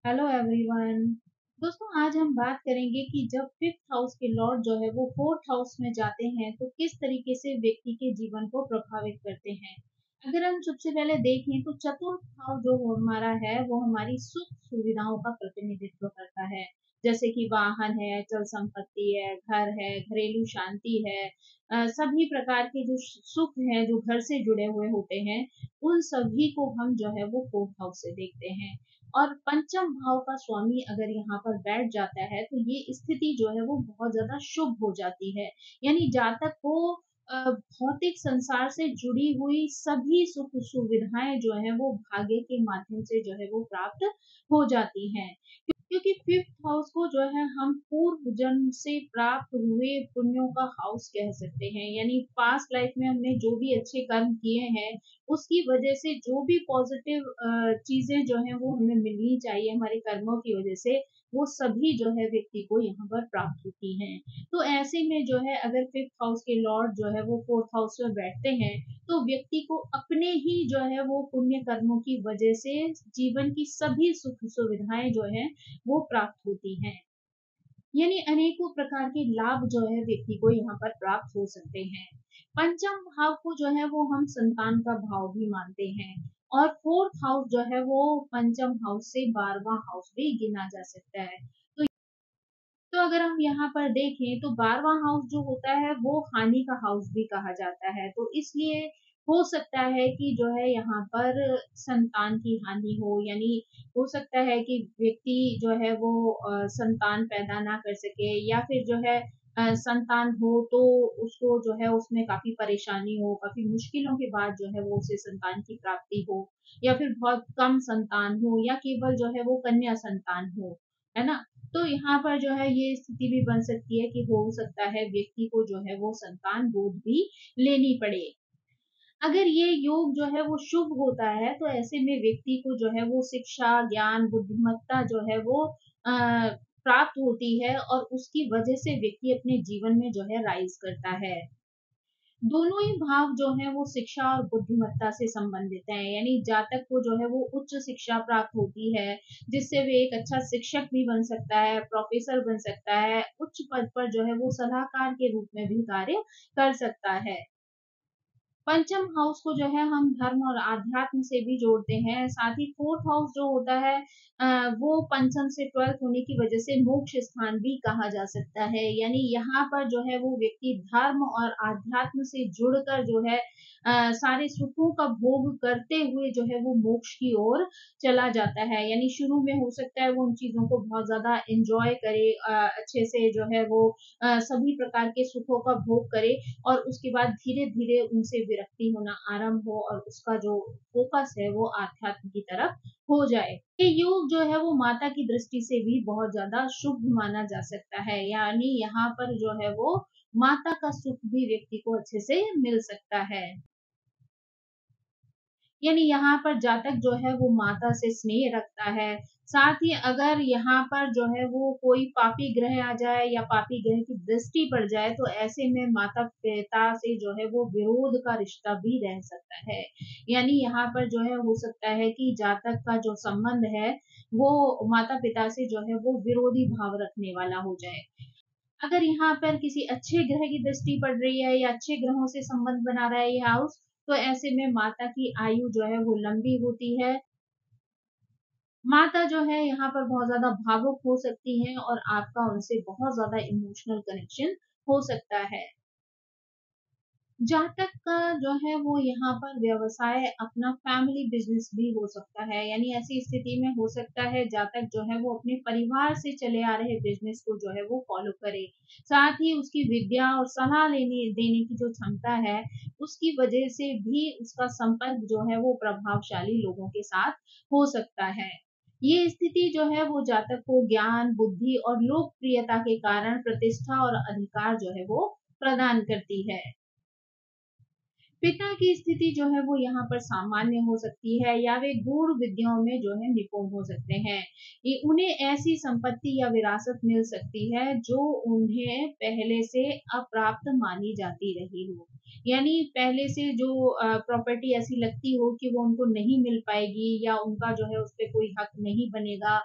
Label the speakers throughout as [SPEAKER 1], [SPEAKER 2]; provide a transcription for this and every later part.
[SPEAKER 1] Hello everyone. दोस्तों, आज हम बात करेंगे कि जब फिफ्थ हाउस के लॉर्ड जो है वो फोर्थ हाउस में जाते हैं तो किस तरीके से व्यक्ति के जीवन को प्रभावित करते हैं। अगर हम सबसे पहले देखें तो चतुर्थ हाउस जो हमारा है वो हमारी सुख सुविधाओं का प्रतिनिधित्व करता है। जैसे कि वाहन है, चल संपत्ति है, घर है, घरेलू शांति है। सभी प्रकार के जो सुख है जो घर से जुड़े हुए होते हैं, उन सभी को हम जो है वो फोर्थ हाउस से देखते हैं। और पंचम भाव का स्वामी अगर यहाँ पर बैठ जाता है तो ये स्थिति जो है वो बहुत ज्यादा शुभ हो जाती है। यानी जातक को भौतिक संसार से जुड़ी हुई सभी सुख सुविधाएं जो है वो भाग्य के माध्यम से जो है वो प्राप्त हो जाती हैं। क्योंकि फिफ्थ हाउस को जो है हम पूर्व जन्म से प्राप्त हुए पुण्यों का हाउस कह सकते हैं। यानी पास्ट लाइफ में हमने जो भी अच्छे कर्म किए हैं उसकी वजह से जो भी पॉजिटिव चीजें जो है वो हमें मिलनी चाहिए हमारे कर्मों की वजह से, वो सभी जो है व्यक्ति को यहाँ पर प्राप्त होती हैं। तो ऐसे में जो है अगर फिफ्थ हाउस के लॉर्ड जो है वो फोर्थ हाउस में बैठते हैं तो व्यक्ति को अपने ही जो है वो पुण्य कर्मों की वजह से जीवन की सभी सुख सुविधाएं जो है वो प्राप्त होती हैं। यानी अनेकों प्रकार के लाभ जो है व्यक्ति को यहाँ पर प्राप्त हो सकते हैं। पंचम भाव को जो है वो हम संतान का भाव भी मानते हैं। और फोर्थ हाउस जो है वो पंचम हाउस से 12वां हाउस भी गिना जा सकता है। तो अगर हम यहाँ पर देखें तो 12वां हाउस जो होता है वो हानि का हाउस भी कहा जाता है। तो इसलिए हो सकता है कि जो है यहाँ पर संतान की हानि हो। यानी हो सकता है कि व्यक्ति जो है वो संतान पैदा ना कर सके, या फिर जो है संतान हो तो उसको जो है उसमें काफी परेशानी हो, काफी मुश्किलों के बाद जो है वो उसे संतान की प्राप्ति हो, या फिर बहुत कम संतान हो, या केवल जो है वो कन्या संतान हो, है ना। तो यहाँ पर जो है ये स्थिति भी बन सकती है कि हो सकता है व्यक्ति को जो है वो संतान गोद भी लेनी पड़े। अगर ये योग जो है वो शुभ होता है तो ऐसे में व्यक्ति को जो है वो शिक्षा, ज्ञान, बुद्धिमत्ता जो है वो प्राप्त होती है, और उसकी वजह से व्यक्ति अपने जीवन में जो है राइज करता है। दोनों ही भाव जो है वो शिक्षा और बुद्धिमत्ता से संबंधित हैं। यानी जातक को जो है वो उच्च शिक्षा प्राप्त होती है, जिससे वे एक अच्छा शिक्षक भी बन सकता है, प्रोफेसर बन सकता है, उच्च पद पर जो है वो सलाहकार के रूप में भी कार्य कर सकता है। पंचम हाउस को जो है हम धर्म और आध्यात्म से भी जोड़ते हैं। साथ ही फोर्थ हाउस जो होता है वो पंचम से 12th होने की वजह से मोक्ष स्थान भी कहा जा सकता है। यानी यहाँ पर जो है वो व्यक्ति धर्म और आध्यात्म से जुड़कर जो है सारे सुखों का भोग करते हुए जो है वो मोक्ष की ओर चला जाता है। यानी शुरू में हो सकता है वो उन चीजों को बहुत ज्यादा एंजॉय करे, अच्छे से जो है वो सभी प्रकार के सुखों का भोग करे, और उसके बाद धीरे धीरे उनसे विरक्ति होना आरंभ हो और उसका जो फोकस है वो आध्यात्म की तरफ हो जाए। ये योग जो है वो माता की दृष्टि से भी बहुत ज्यादा शुभ माना जा सकता है। यानी यहाँ पर जो है वो माता का सुख भी व्यक्ति को अच्छे से मिल सकता है। यानी यहाँ पर जातक जो है वो माता से स्नेह रखता है। साथ ही अगर यहाँ पर जो है वो कोई पापी ग्रह आ जाए या पापी ग्रह की दृष्टि पड़ जाए तो ऐसे में माता पिता से जो है वो विरोध का रिश्ता भी रह सकता है। यानी यहाँ पर जो है हो सकता है कि जातक का जो संबंध है वो माता पिता से जो है वो विरोधी भाव रखने वाला हो जाए। अगर यहाँ पर किसी अच्छे ग्रह की दृष्टि पड़ रही है या अच्छे ग्रहों से संबंध बना रहा है ये हाउस, तो ऐसे में माता की आयु जो है वो लंबी होती है। माता जो है यहाँ पर बहुत ज्यादा भावुक हो सकती हैं और आपका उनसे बहुत ज्यादा इमोशनल कनेक्शन हो सकता है। जातक का जो है वो यहाँ पर व्यवसाय अपना फैमिली बिजनेस भी हो सकता है। यानी ऐसी स्थिति में हो सकता है जातक जो है वो अपने परिवार से चले आ रहे बिजनेस को जो है वो फॉलो करे। साथ ही उसकी विद्या और सलाह लेने देने की जो क्षमता है उसकी वजह से भी उसका संपर्क जो है वो प्रभावशाली लोगों के साथ हो सकता है। ये स्थिति जो है वो जातक को ज्ञान, बुद्धि और लोकप्रियता के कारण प्रतिष्ठा और अधिकार जो है वो प्रदान करती है। पिता की स्थिति जो है वो यहाँ पर सामान्य हो सकती है, या वे गूढ़ विद्याओं में जो है निपुण हो सकते हैं। ये उन्हें ऐसी संपत्ति या विरासत मिल सकती है जो उन्हें पहले से अप्राप्त मानी जाती रही हो। यानी पहले से जो प्रॉपर्टी ऐसी लगती हो कि वो उनको नहीं मिल पाएगी, या उनका जो है उस पे कोई हक नहीं बनेगा,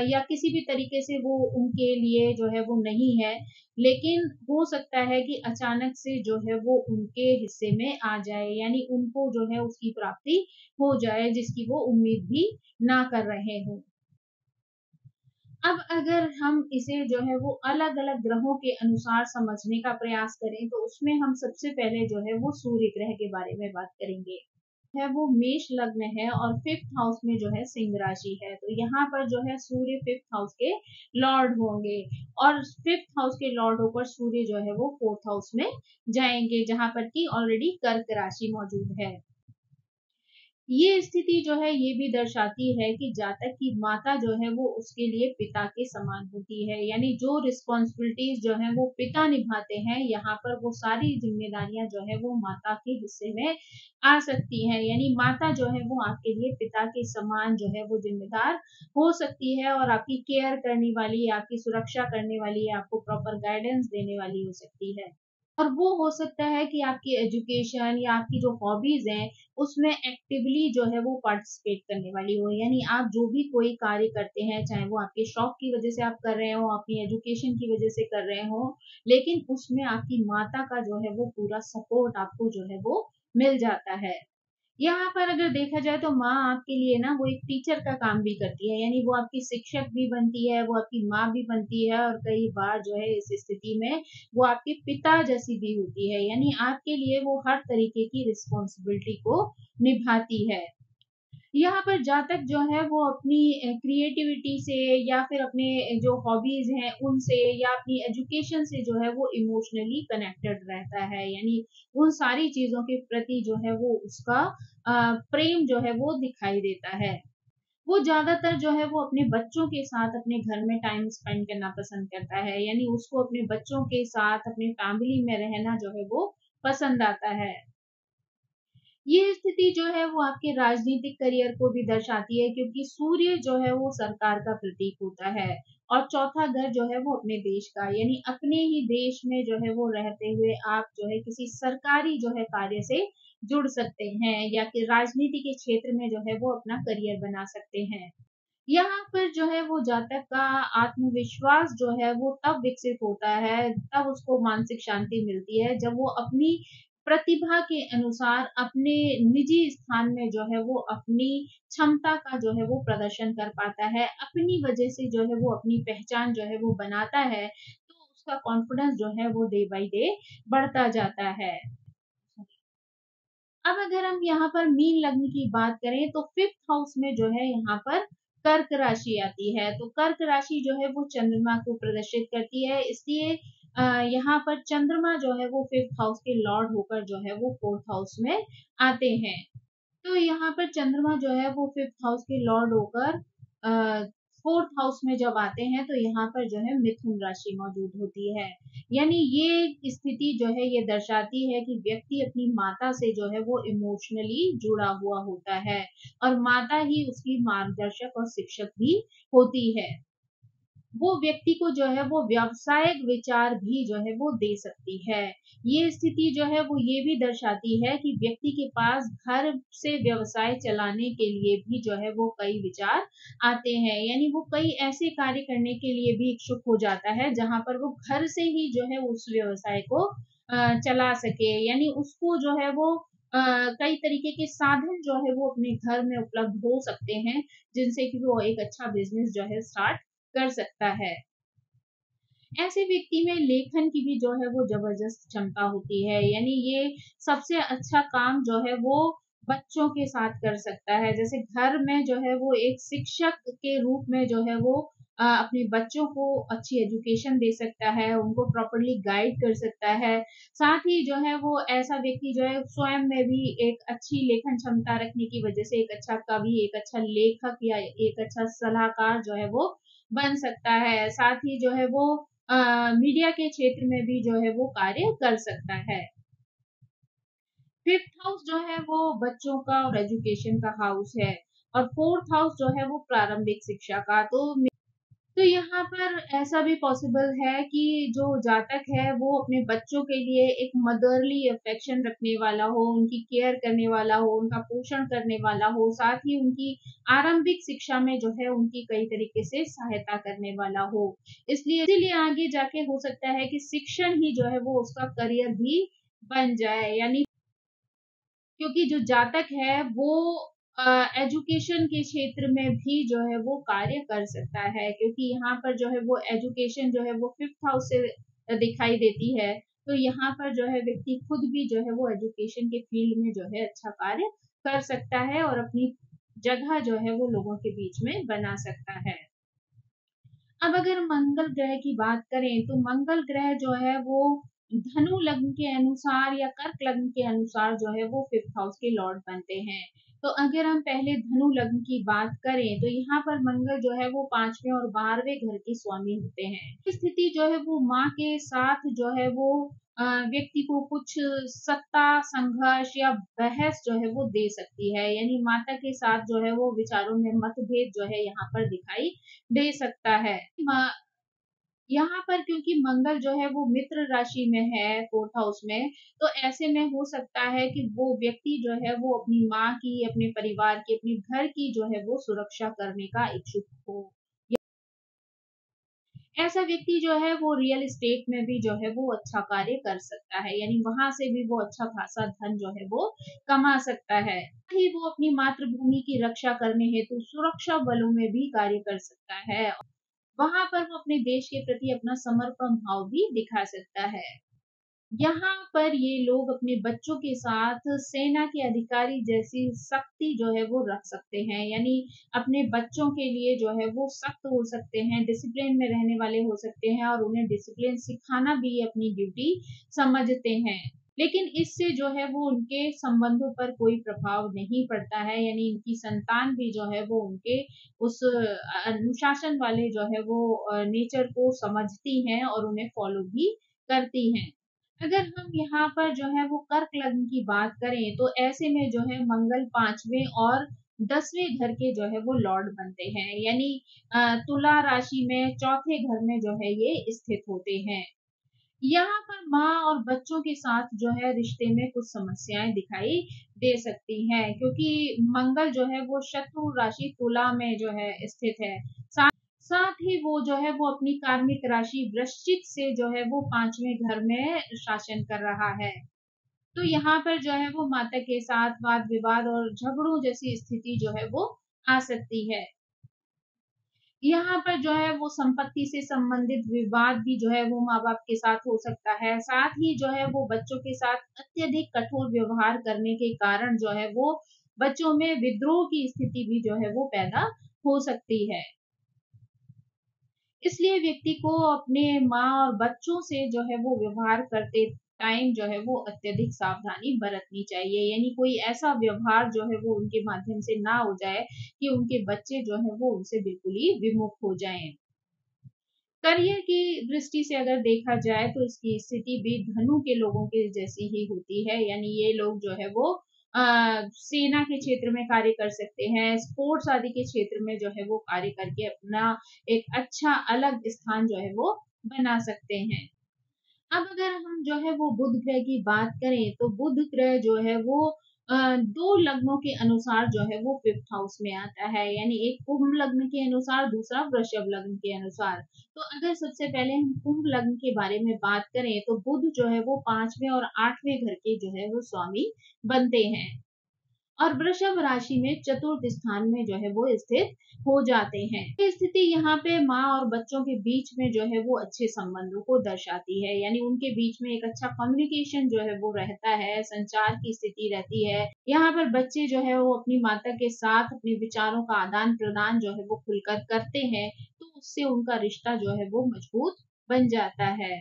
[SPEAKER 1] या किसी भी तरीके से वो उनके लिए जो है वो नहीं है, लेकिन हो सकता है कि अचानक से जो है वो उनके हिस्से में आ जाए, यानी उनको जो है उसकी प्राप्ति हो जाए जिसकी वो उम्मीद भी ना कर रहे हों। अब अगर हम इसे जो है वो अलग-अलग ग्रहों के अनुसार समझने का प्रयास करें, तो उसमें हम सबसे पहले जो है वो सूर्य ग्रह के बारे में बात करेंगे। है वो मेष लग्न है और 5th हाउस में जो है सिंह राशि है। तो यहाँ पर जो है सूर्य 5th हाउस के लॉर्ड होंगे, और 5th हाउस के लॉर्ड होकर सूर्य जो है वो 4th हाउस में जाएंगे, जहां पर कि ऑलरेडी कर्क राशि मौजूद है। ये स्थिति जो है ये भी दर्शाती है कि जातक की माता जो है वो उसके लिए पिता के समान होती है, यानी जो रिस्पॉन्सिबिलिटीज जो है वो पिता निभाते हैं, यहाँ पर वो सारी जिम्मेदारियां जो है वो माता के हिस्से में आ सकती हैं, यानी माता जो है वो आपके लिए पिता के समान जो है वो जिम्मेदार हो सकती है, और आपकी केयर करने वाली, आपकी सुरक्षा करने वाली, आपको प्रॉपर गाइडेंस देने वाली हो सकती है। और वो हो सकता है कि आपकी एजुकेशन या आपकी जो हॉबीज हैं उसमें एक्टिवली जो है वो पार्टिसिपेट करने वाली हो, यानी आप जो भी कोई कार्य करते हैं, चाहे वो आपके शौक की वजह से आप कर रहे हो, अपनी एजुकेशन की वजह से कर रहे हो, लेकिन उसमें आपकी माता का जो है वो पूरा सपोर्ट आपको जो है वो मिल जाता है। यहाँ पर अगर देखा जाए तो माँ आपके लिए ना वो एक टीचर का काम भी करती है, यानी वो आपकी शिक्षक भी बनती है, वो आपकी माँ भी बनती है, और कई बार जो है इस स्थिति में वो आपके पिता जैसी भी होती है, यानी आपके लिए वो हर तरीके की रिस्पॉन्सिबिलिटी को निभाती है। यहाँ पर जातक जो है वो अपनी क्रिएटिविटी से, या फिर अपने जो हॉबीज हैं उनसे, या अपनी एजुकेशन से जो है वो इमोशनली कनेक्टेड रहता है, यानी उन सारी चीजों के प्रति जो है वो उसका प्रेम जो है वो दिखाई देता है। वो ज्यादातर जो है वो अपने बच्चों के साथ अपने घर में टाइम स्पेंड करना पसंद करता है, यानी उसको अपने बच्चों के साथ अपने फैमिली में रहना जो है वो पसंद आता है। ये स्थिति जो है वो आपके राजनीतिक करियर को भी दर्शाती है, क्योंकि सूर्य जो है वो सरकार का प्रतीक होता है, और चौथा घर जो है वो अपने देश का, यानी अपने ही देश में जो है वो रहते हुए आप जो है किसी सरकारी जो है कार्य से जुड़ सकते हैं, या कि राजनीति के क्षेत्र में जो है वो अपना करियर बना सकते हैं। यहाँ पर जो है वो जातक का आत्मविश्वास जो है वो तब विकसित होता है, तब उसको मानसिक शांति मिलती है जब वो अपनी प्रतिभा के अनुसार अपने निजी स्थान में जो है वो अपनी क्षमता का जो है वो प्रदर्शन कर पाता है, अपनी वजह से जो है वो अपनी पहचान जो है वो बनाता है, तो उसका कॉन्फिडेंस जो है वो डे बाय डे बढ़ता जाता है। अब अगर हम यहाँ पर मीन लग्न की बात करें, तो 5th हाउस में जो है यहाँ पर कर्क राशि आती है। तो कर्क राशि जो है वो चंद्रमा को प्रदर्शित करती है, इसलिए यहाँ पर चंद्रमा जो है वो 5th हाउस के लॉर्ड होकर जो है वो 4th हाउस में आते हैं। तो यहाँ पर चंद्रमा जो है वो 5th हाउस के लॉर्ड होकर 4th हाउस में जब आते हैं, तो यहाँ पर जो है मिथुन राशि मौजूद होती है, यानी ये स्थिति जो है ये दर्शाती है कि व्यक्ति अपनी माता से जो है वो इमोशनली जुड़ा हुआ होता है, और माता ही उसकी मार्गदर्शक और शिक्षक भी होती है। वो व्यक्ति को जो है वो व्यावसायिक विचार भी जो है वो दे सकती है। ये स्थिति जो है वो ये भी दर्शाती है कि व्यक्ति के पास घर से व्यवसाय चलाने के लिए भी जो है वो कई विचार आते हैं, यानी वो कई ऐसे कार्य करने के लिए भी इच्छुक हो जाता है जहां पर वो घर से ही जो है उस व्यवसाय को चला सके, यानी उसको जो है वो कई तरीके के साधन जो है वो अपने घर में उपलब्ध हो सकते हैं, जिनसे कि वो एक अच्छा बिजनेस जो है स्टार्ट कर सकता है। ऐसे व्यक्ति में लेखन की भी जो है वो जबरदस्त क्षमता होती है, यानी ये सबसे अच्छा काम जो है वो बच्चों के साथ कर सकता है, जैसे घर में जो है वो एक शिक्षक के रूप में जो है वो अपने बच्चों को अच्छी एजुकेशन दे सकता है, उनको प्रॉपर्ली गाइड कर सकता है। साथ ही जो है वो ऐसा व्यक्ति जो है स्वयं में भी एक अच्छी लेखन क्षमता रखने की वजह से एक अच्छा कवि, एक अच्छा लेखक, या एक अच्छा सलाहकार जो है वो बन सकता है। साथ ही जो है वो मीडिया के क्षेत्र में भी जो है वो कार्य कर सकता है। 5th हाउस जो है वो बच्चों का और एजुकेशन का हाउस है, और 4th हाउस जो है वो प्रारंभिक शिक्षा का। तो तो यहाँ पर ऐसा भी पॉसिबल है कि जो जातक है वो अपने बच्चों के लिए एक मदरली अफेक्शन रखने वाला हो, उनकी केयर करने वाला हो, उनका पोषण करने वाला हो, साथ ही उनकी आरंभिक शिक्षा में जो है उनकी कई तरीके से सहायता करने वाला हो। इसलिए इसीलिए आगे जाके हो सकता है कि शिक्षण ही जो है वो उसका करियर भी बन जाए। यानी क्योंकि जो जातक है वो एजुकेशन के क्षेत्र में भी जो है वो कार्य कर सकता है, क्योंकि यहाँ पर जो है वो एजुकेशन जो है वो फिफ्थ हाउस से दिखाई देती है। तो यहाँ पर जो है व्यक्ति खुद भी जो है वो एजुकेशन के फील्ड में जो है अच्छा कार्य कर सकता है और अपनी जगह जो है वो लोगों के बीच में बना सकता है। अब अगर मंगल ग्रह की बात करें तो मंगल ग्रह जो है वो धनु लग्न के अनुसार या कर्क लग्न के अनुसार जो है वो फिफ्थ हाउस के लॉर्ड बनते हैं। तो अगर हम पहले धनु लग्न की बात करें तो यहाँ पर मंगल जो है वो 5वें और 12वें घर के स्वामी होते हैं। स्थिति जो है वो माँ के साथ जो है वो व्यक्ति को कुछ सत्ता संघर्ष या बहस जो है वो दे सकती है। यानी माता के साथ जो है वो विचारों में मतभेद जो है यहाँ पर दिखाई दे सकता है। यहाँ पर क्योंकि मंगल जो है वो मित्र राशि में है, फोर्थ हाउस में, तो ऐसे में हो सकता है कि वो व्यक्ति जो है वो अपनी माँ की, अपने परिवार की, अपने घर की जो है वो सुरक्षा करने का इच्छुक हो। ऐसा व्यक्ति जो है वो रियल एस्टेट में भी जो है वो अच्छा कार्य कर सकता है, यानी वहां से भी वो अच्छा खासा धन जो है वो कमा सकता है। ही वो अपनी मातृभूमि की रक्षा करने हेतु सुरक्षा बलों में भी कार्य कर सकता है। वहां पर वो अपने देश के प्रति अपना समर्पण भाव भी दिखा सकता है। यहाँ पर ये लोग अपने बच्चों के साथ सेना के अधिकारी जैसी सख्ती जो है वो रख सकते हैं। यानी अपने बच्चों के लिए जो है वो सख्त हो सकते हैं, डिसिप्लिन में रहने वाले हो सकते हैं और उन्हें डिसिप्लिन सिखाना भी अपनी ड्यूटी समझते हैं। लेकिन इससे जो है वो उनके संबंधों पर कोई प्रभाव नहीं पड़ता है। यानी इनकी संतान भी जो है वो उनके उस अनुशासन वाले जो है वो नेचर को समझती हैं और उन्हें फॉलो भी करती हैं। अगर हम यहाँ पर जो है वो कर्क लग्न की बात करें तो ऐसे में जो है मंगल 5वें और 10वें घर के जो है वो लॉर्ड बनते हैं। यानी तुला राशि में चौथे घर में जो है ये स्थित होते हैं। यहाँ पर माँ और बच्चों के साथ जो है रिश्ते में कुछ समस्याएं दिखाई दे सकती हैं, क्योंकि मंगल जो है वो शत्रु राशि तुला में जो है स्थित है। साथ ही वो जो है वो अपनी कार्मिक राशि वृश्चिक से जो है वो 5वें घर में शासन कर रहा है। तो यहाँ पर जो है वो माता के साथ वाद विवाद और झगड़ों जैसी स्थिति जो है वो आ सकती है। यहाँ पर जो है वो संपत्ति से संबंधित विवाद भी जो है वो माँ बाप के साथ हो सकता है। साथ ही जो है वो बच्चों के साथ अत्यधिक कठोर व्यवहार करने के कारण जो है वो बच्चों में विद्रोह की स्थिति भी जो है वो पैदा हो सकती है। इसलिए व्यक्ति को अपने माँ और बच्चों से जो है वो व्यवहार करते टाइम जो है वो अत्यधिक सावधानी बरतनी चाहिए। यानी कोई ऐसा व्यवहार जो है वो उनके माध्यम से ना हो जाए कि उनके बच्चे जो है वो उनसे बिल्कुल ही विमुख हो जाएं। करियर की दृष्टि से अगर देखा जाए तो इसकी स्थिति भी धनु के लोगों के जैसी ही होती है। यानी ये लोग जो है वो सेना के क्षेत्र में कार्य कर सकते हैं, स्पोर्ट्स आदि के क्षेत्र में जो है वो कार्य करके अपना एक अच्छा अलग स्थान जो है वो बना सकते हैं। अब अगर हम जो है वो बुध ग्रह की बात करें तो बुध ग्रह जो है वो दो लग्नों के अनुसार जो है वो फिफ्थ हाउस में आता है। यानी एक कुंभ लग्न के अनुसार, दूसरा वृषभ लग्न के अनुसार। तो अगर सबसे पहले हम कुंभ लग्न के बारे में बात करें तो बुध जो है वो 5वें और 8वें घर के जो है वो स्वामी बनते हैं और वृषभ राशि में चतुर्थ स्थान में जो है वो स्थित हो जाते हैं। ये स्थिति यहाँ पे माँ और बच्चों के बीच में जो है वो अच्छे संबंधों को दर्शाती है। यानी उनके बीच में एक अच्छा कम्युनिकेशन जो है वो रहता है, संचार की स्थिति रहती है। यहाँ पर बच्चे जो है वो अपनी माता के साथ अपने विचारों का आदान प्रदान जो है वो खुलकर करते हैं, तो उससे उनका रिश्ता जो है वो मजबूत बन जाता है।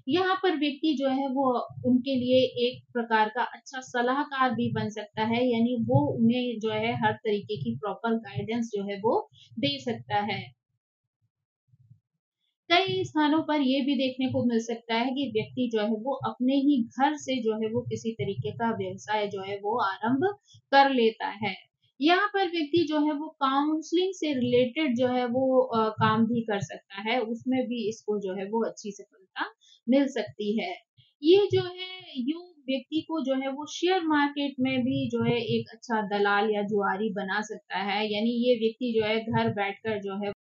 [SPEAKER 1] यहाँ पर व्यक्ति जो है वो उनके लिए एक प्रकार का अच्छा सलाहकार भी बन सकता है। यानी वो उन्हें जो है हर तरीके की प्रॉपर गाइडेंस जो है वो दे सकता है। कई स्थानों पर ये भी देखने को मिल सकता है कि व्यक्ति जो है वो अपने ही घर से जो है वो किसी तरीके का व्यवसाय जो है वो आरंभ कर लेता है। यहाँ पर व्यक्ति जो है वो काउंसलिंग से रिलेटेड जो है वो काम भी कर सकता है, उसमें भी इसको जो है वो अच्छी सफलता मिल सकती है। ये जो है यूँ व्यक्ति को जो है वो शेयर मार्केट में भी जो है एक अच्छा दलाल या जुआरी बना सकता है, यानी ये व्यक्ति जो है घर बैठकर जो है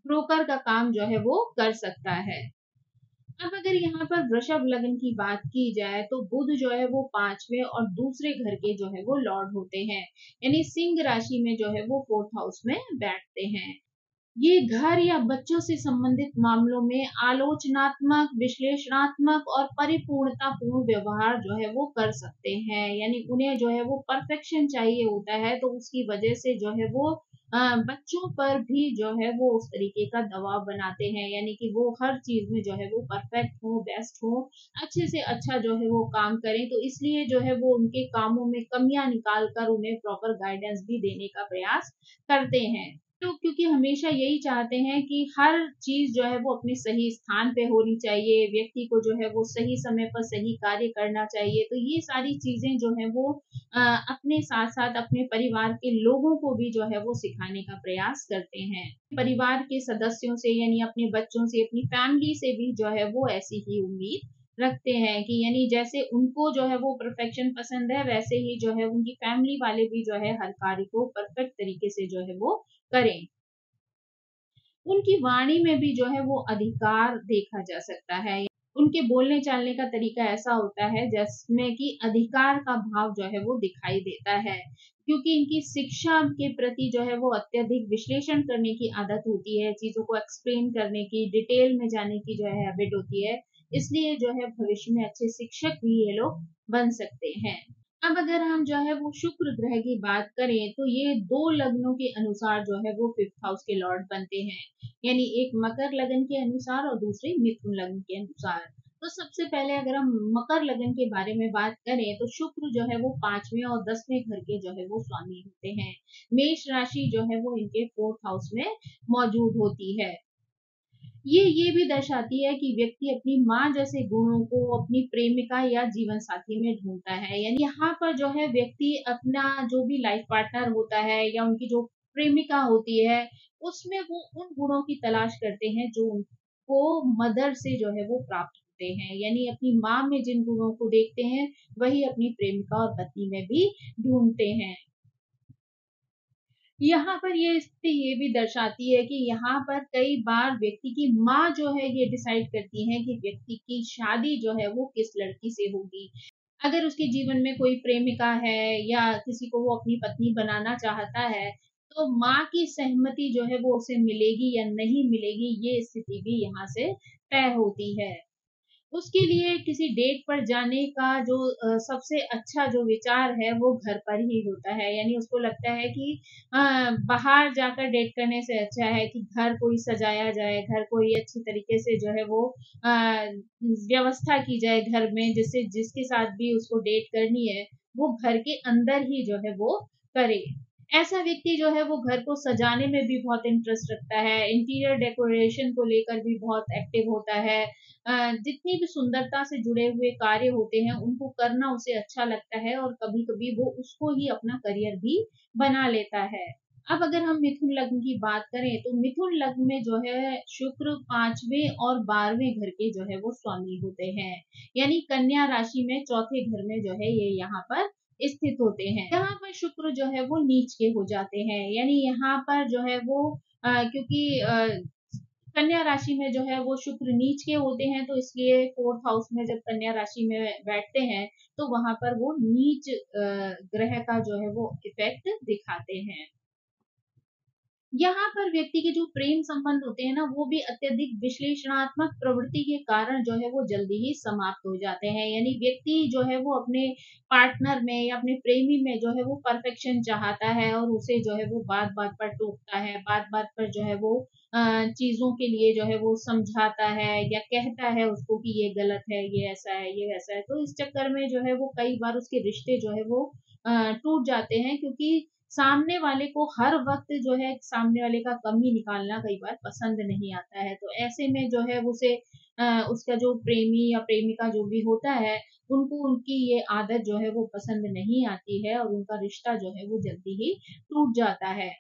[SPEAKER 1] ब्रोकर का काम जो है वो कर सकता है। अब अगर यहाँ पर वृषभ लग्न की बात की जाए तो बुध जो है वो 5वें और दूसरे घर के जो है वो लॉर्ड होते हैं, यानी सिंह राशि में जो है वो 4th हाउस में बैठते हैं। ये घर या बच्चों से संबंधित मामलों में आलोचनात्मक, विश्लेषणात्मक और परिपूर्णतापूर्ण व्यवहार जो है वो कर सकते हैं, यानी उन्हें जो है वो परफेक्शन चाहिए होता है, तो उसकी वजह से जो है वो बच्चों पर भी जो है वो उस तरीके का दबाव बनाते हैं, यानी कि वो हर चीज में जो है वो परफेक्ट हो, बेस्ट हो, अच्छे से अच्छा जो है वो काम करें, तो इसलिए जो है वो उनके कामों में कमियां निकाल कर उन्हें प्रॉपर गाइडेंस भी देने का प्रयास करते हैं। तो क्योंकि हमेशा यही चाहते हैं कि हर चीज जो है वो अपने सही स्थान पे होनी चाहिए, व्यक्ति को जो है वो सही समय पर सही कार्य करना चाहिए, तो ये सारी चीजें जो है वो अपने साथ साथ अपने परिवार के लोगों को भी जो है वो सिखाने का प्रयास करते हैं। परिवार के सदस्यों से यानी अपने बच्चों से, अपनी फैमिली से भी जो है वो ऐसी ही उम्मीद रखते हैं कि यानी जैसे उनको जो है वो परफेक्शन पसंद है, वैसे ही जो है उनकी फैमिली वाले भी जो है हर कार्य को परफेक्ट तरीके से जो है वो करें। उनकी वाणी में भी जो है वो अधिकार देखा जा सकता है। उनके बोलने चालने का तरीका ऐसा होता है जिसमें कि अधिकार का भाव जो है वो दिखाई देता है, क्योंकि इनकी शिक्षा के प्रति जो है वो अत्यधिक विश्लेषण करने की आदत होती है, चीजों को एक्सप्लेन करने की, डिटेल में जाने की जो है हैबिट होती है, इसलिए जो है भविष्य में अच्छे शिक्षक भी ये लोग बन सकते हैं। अब अगर हम जो है वो शुक्र ग्रह की बात करें तो ये 2 लग्नों के अनुसार जो है वो 5th हाउस के लॉर्ड बनते हैं, यानी एक मकर लगन के अनुसार और दूसरे मिथुन लगन के अनुसार। तो सबसे पहले अगर हम मकर लगन के बारे में बात करें तो शुक्र जो है वो 5वें और 10वें घर के जो है वो स्वामी होते हैं। मेष राशि जो है वो इनके 4th हाउस में मौजूद होती है। ये भी दर्शाती है कि व्यक्ति अपनी माँ जैसे गुणों को अपनी प्रेमिका या जीवन साथी में ढूंढता है, यानी यहाँ पर जो है व्यक्ति अपना जो भी लाइफ पार्टनर होता है या उनकी जो प्रेमिका होती है, उसमें वो उन गुणों की तलाश करते हैं जो उनको मदर से जो है वो प्राप्त होते हैं, यानी अपनी माँ में जिन गुणों को देखते हैं वही अपनी प्रेमिका और पत्नी में भी ढूंढते हैं। यहाँ पर ये स्थिति ये भी दर्शाती है कि यहाँ पर कई बार व्यक्ति की माँ जो है ये डिसाइड करती है कि व्यक्ति की शादी जो है वो किस लड़की से होगी। अगर उसके जीवन में कोई प्रेमिका है या किसी को वो अपनी पत्नी बनाना चाहता है, तो माँ की सहमति जो है वो उसे मिलेगी या नहीं मिलेगी, ये स्थिति भी यहाँ से तय होती है। उसके लिए किसी डेट पर जाने का जो सबसे अच्छा जो विचार है वो घर पर ही होता है, यानी उसको लगता है कि बाहर जाकर डेट करने से अच्छा है कि घर कोई सजाया जाए, घर कोई अच्छी तरीके से जो है वो व्यवस्था की जाए घर में, जिससे जिसके साथ भी उसको डेट करनी है वो घर के अंदर ही जो है वो करे। ऐसा व्यक्ति जो है वो घर को सजाने में भी बहुत इंटरेस्ट रखता है, इंटीरियर डेकोरेशन को लेकर भी बहुत एक्टिव होता है। जितनी भी सुंदरता से जुड़े हुए कार्य होते हैं उनको करना उसे अच्छा लगता है और कभी-कभी वो उसको ही अपना करियर भी बना लेता है। अब अगर हम मिथुन लग्न की बात करें तो मिथुन लग्न में जो है शुक्र 5वें और 12वें घर के जो है वो स्वामी होते हैं, यानी कन्या राशि में चौथे घर में जो है ये यहाँ पर स्थित होते हैं। यहाँ पर शुक्र जो है वो नीच के हो जाते हैं, यानी यहाँ पर जो है वो क्योंकि कन्या राशि में जो है वो शुक्र नीच के होते हैं, तो इसलिए 4th हाउस में जब कन्या राशि में बैठते हैं तो वहां पर वो नीच ग्रह का जो है वो इफेक्ट दिखाते हैं। यहाँ पर व्यक्ति के जो प्रेम संबंध होते हैं ना वो भी अत्यधिक विश्लेषणात्मक प्रवृत्ति के कारण जो है वो जल्दी ही समाप्त हो जाते हैं, यानी व्यक्ति जो है वो अपने पार्टनर में या अपने प्रेमी में जो है वो परफेक्शन चाहता है और उसे जो है वो बात बात पर टोकता है, बात बात पर जो है वो चीजों के लिए जो है वो समझाता है या कहता है उसको कि ये गलत है, ये ऐसा है, ये वैसा है, तो इस चक्कर में जो है वो कई बार उसके रिश्ते जो है वो टूट जाते हैं, क्योंकि सामने वाले को हर वक्त जो है सामने वाले का कमी निकालना कई बार पसंद नहीं आता है, तो ऐसे में जो है उसे उसका जो प्रेमी या प्रेमिका जो भी होता है, उनको उनकी ये आदत जो है वो पसंद नहीं आती है और उनका रिश्ता जो है वो जल्दी ही टूट जाता है।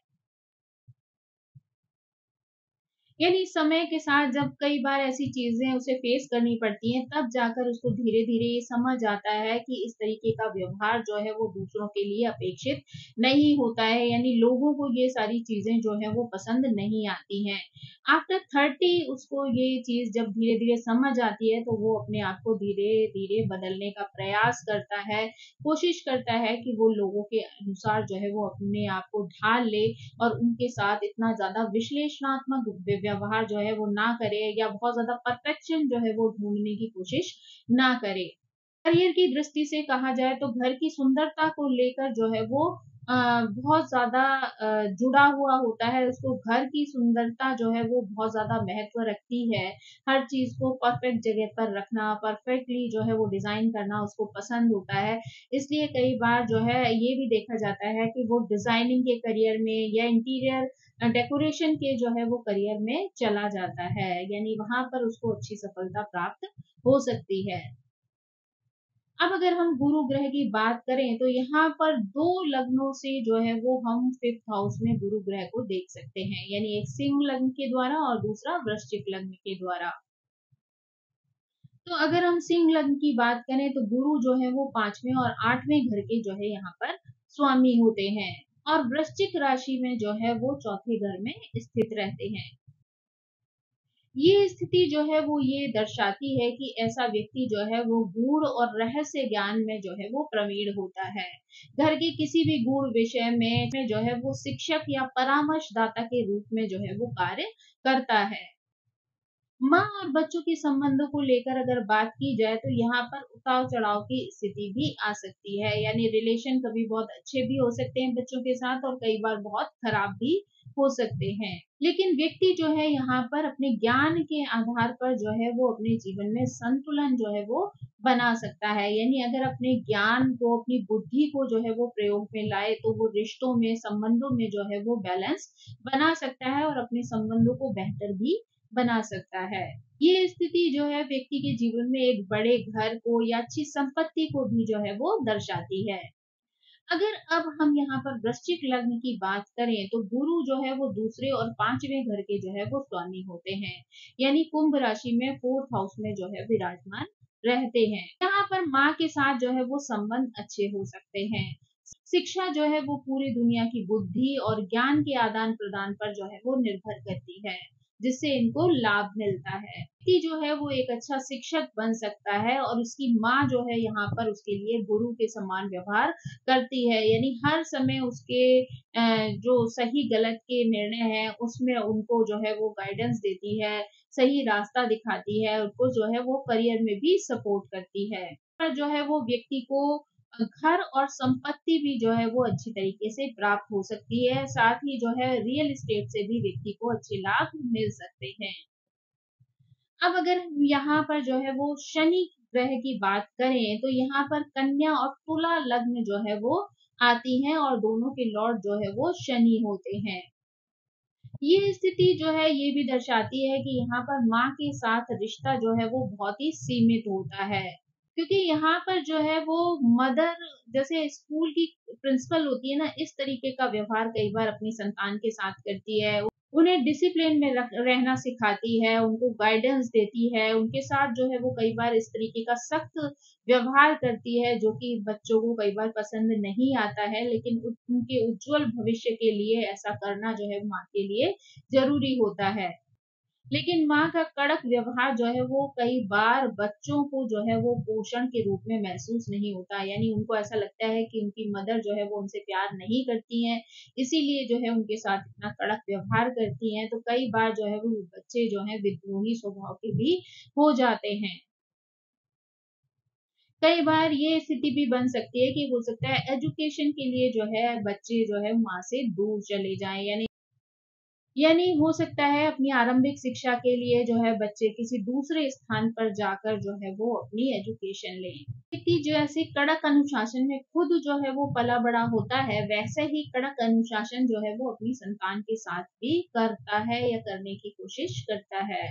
[SPEAKER 1] यानी समय के साथ जब कई बार ऐसी चीजें उसे फेस करनी पड़ती हैं, तब जाकर उसको धीरे धीरे ये समझ आता है कि इस तरीके का व्यवहार जो है वो दूसरों के लिए अपेक्षित नहीं होता है। यानी लोगों को ये सारी चीजें जो है वो पसंद नहीं आती हैं। आफ्टर 30 उसको ये चीज जब धीरे धीरे समझ आती है, तो वो अपने आप को धीरे धीरे बदलने का प्रयास करता है, कोशिश करता है कि वो लोगों के अनुसार जो है वो अपने आप को ढाल ले और उनके साथ इतना ज़्यादा विश्लेषणात्मक व्यवहार जो है वो ना करे, या बहुत ज़्यादा परफेक्शन जो है वो ढूँढने की कोशिश ना करे। करियर की दृष्टि से कहा जाए तो घर की सुंदरता को लेकर जो है वो बहुत ज़्यादा जुड़ा हुआ होता है। उसको घर की सुंदरता जो है वो बहुत ज़्यादा महत्व रखती है। हर चीज़ को परफेक्ट जगह पर रखना, परफेक्टली जो है वो डिज़ाइन करना उसको पसंद होता है। इसलिए कई बार जो है ये भी देखा जाता है कि वो डिज़ाइनिंग के करियर में या इंटीरियर डेकोरेशन के जो है वो करियर में चला जाता है। यानी वहाँ पर उसको अच्छी सफलता प्राप्त हो सकती है। अब अगर हम गुरु ग्रह की बात करें, तो यहाँ पर 2 लग्नों से जो है वो हम 5th हाउस में गुरु ग्रह को देख सकते हैं। यानी एक सिंह लग्न के द्वारा और दूसरा वृश्चिक लग्न के द्वारा। तो अगर हम सिंह लग्न की बात करें, तो गुरु जो है वो 5वें और 8वें घर के जो है यहाँ पर स्वामी होते हैं, और वृश्चिक राशि में जो है वो चौथे घर में स्थित रहते हैं। ये स्थिति जो है वो ये दर्शाती है कि ऐसा व्यक्ति जो है वो गूढ़ और रहस्य ज्ञान में जो है वो प्रवीण होता है। घर के किसी भी गूढ़ विषय में जो है वो शिक्षक या परामर्शदाता के रूप में जो है वो कार्य करता है। माँ और बच्चों के संबंधों को लेकर अगर बात की जाए, तो यहाँ पर उतार चढ़ाव की स्थिति भी आ सकती है। यानी रिलेशन कभी बहुत अच्छे भी हो सकते हैं बच्चों के साथ, और कई बार बहुत खराब भी हो सकते हैं। लेकिन व्यक्ति जो है यहाँ पर अपने ज्ञान के आधार पर जो है वो अपने जीवन में संतुलन जो है वो बना सकता है। यानी अगर अपने ज्ञान को, अपनी बुद्धि को जो है वो प्रयोग में लाए, तो वो रिश्तों में, संबंधों में जो है वो बैलेंस बना सकता है और अपने संबंधों को बेहतर भी बना सकता है। ये स्थिति जो है व्यक्ति के जीवन में एक बड़े घर को या अच्छी संपत्ति को भी जो है वो दर्शाती है। अगर अब हम यहाँ पर वृश्चिक लग्न की बात करें, तो गुरु जो है वो दूसरे और 5वें घर के जो है वो स्वामी होते हैं। यानी कुंभ राशि में 4th हाउस में जो है विराजमान रहते हैं। यहाँ पर माँ के साथ जो है वो संबंध अच्छे हो सकते हैं। शिक्षा जो है वो पूरी दुनिया की बुद्धि और ज्ञान के आदान प्रदान पर जो है वो निर्भर करती है, जिससे इनको लाभ मिलता है। व्यक्ति जो है वो एक अच्छा शिक्षक बन सकता है, और उसकी माँ जो है यहाँ पर उसके लिए गुरु के समान व्यवहार करती है। यानी हर समय उसके जो सही गलत के निर्णय हैं उसमें उनको जो है वो गाइडेंस देती है, सही रास्ता दिखाती है, उनको जो है वो करियर में भी सपोर्ट करती है। पर जो है वो व्यक्ति को घर और संपत्ति भी जो है वो अच्छी तरीके से प्राप्त हो सकती है। साथ ही जो है रियल एस्टेट से भी व्यक्ति को अच्छे लाभ मिल सकते हैं। अब अगर यहाँ पर जो है वो शनि ग्रह की बात करें, तो यहाँ पर कन्या और तुला लग्न जो है वो आती हैं, और दोनों के लॉर्ड जो है वो शनि होते हैं। ये स्थिति जो है ये भी दर्शाती है कि यहाँ पर माँ के साथ रिश्ता जो है वो बहुत ही सीमित होता है, क्योंकि यहाँ पर जो है वो मदर, जैसे स्कूल की प्रिंसिपल होती है ना, इस तरीके का व्यवहार कई बार अपनी संतान के साथ करती है। उन्हें डिसिप्लिन में रहना सिखाती है, उनको गाइडेंस देती है, उनके साथ जो है वो कई बार इस तरीके का सख्त व्यवहार करती है, जो कि बच्चों को कई बार पसंद नहीं आता है। लेकिन उनके उज्जवल भविष्य के लिए ऐसा करना जो है माँ के लिए जरूरी होता है। लेकिन माँ का कड़क व्यवहार जो है वो कई बार बच्चों को जो है वो पोषण के रूप में महसूस नहीं होता। यानी उनको ऐसा लगता है कि उनकी मदर जो है वो उनसे प्यार नहीं करती हैं, इसीलिए जो है उनके साथ इतना कड़क व्यवहार करती हैं। तो कई बार जो है वो बच्चे जो है विद्रोही स्वभाव के भी हो जाते हैं। कई बार ये स्थिति भी बन सकती है कि हो सकता है एजुकेशन के लिए जो है बच्चे जो है माँ से दूर चले जाएं। यानी हो सकता है अपनी आरंभिक शिक्षा के लिए जो है बच्चे किसी दूसरे स्थान पर जाकर जो है वो अपनी एजुकेशन लें। व्यक्ति जैसे कड़क अनुशासन में खुद जो है वो पला बड़ा होता है, वैसे ही कड़क अनुशासन जो है वो अपनी संतान के साथ भी करता है या करने की कोशिश करता है।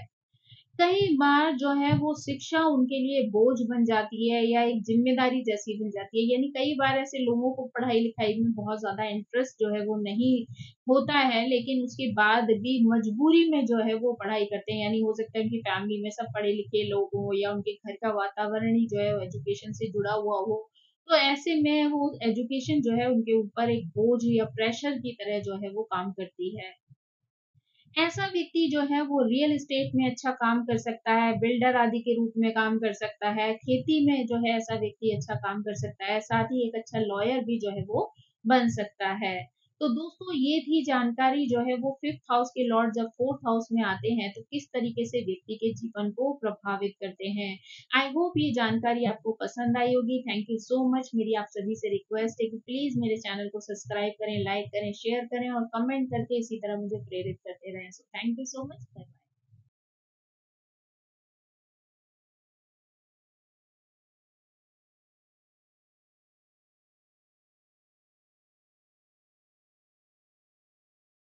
[SPEAKER 1] कई बार जो है वो शिक्षा उनके लिए बोझ बन जाती है या एक ज़िम्मेदारी जैसी बन जाती है। यानी कई बार ऐसे लोगों को पढ़ाई-लिखाई में बहुत ज़्यादा इंटरेस्ट जो है वो नहीं होता है, लेकिन उसके बाद भी मजबूरी में जो है वो पढ़ाई करते हैं। यानी हो सकता है उनकी फैमिली में सब पढ़े-लिखे लोग हों या उनके घर का वातावरण ही जो है वो एजुकेशन से जुड़ा हुआ हो। तो ऐसे में वो एजुकेशन जो है उनके ऊपर एक बोझ या प्रेशर की तरह जो है वो काम करती है। ऐसा व्यक्ति जो है वो रियल एस्टेट में अच्छा काम कर सकता है, बिल्डर आदि के रूप में काम कर सकता है, खेती में जो है ऐसा व्यक्ति अच्छा काम कर सकता है, साथ ही एक अच्छा लॉयर भी जो है वो बन सकता है। तो दोस्तों ये थी जानकारी जो है वो 5th हाउस के लॉर्ड जब 4th हाउस में आते हैं तो किस तरीके से व्यक्ति के जीवन को प्रभावित करते हैं। आई होप ये जानकारी आपको पसंद आई होगी। Thank you so much. मेरी आप सभी से रिक्वेस्ट है कि प्लीज़ मेरे चैनल को सब्सक्राइब करें, लाइक करें, शेयर करें और कमेंट करके इसी तरह मुझे प्रेरित करते रहें। So thank you so much.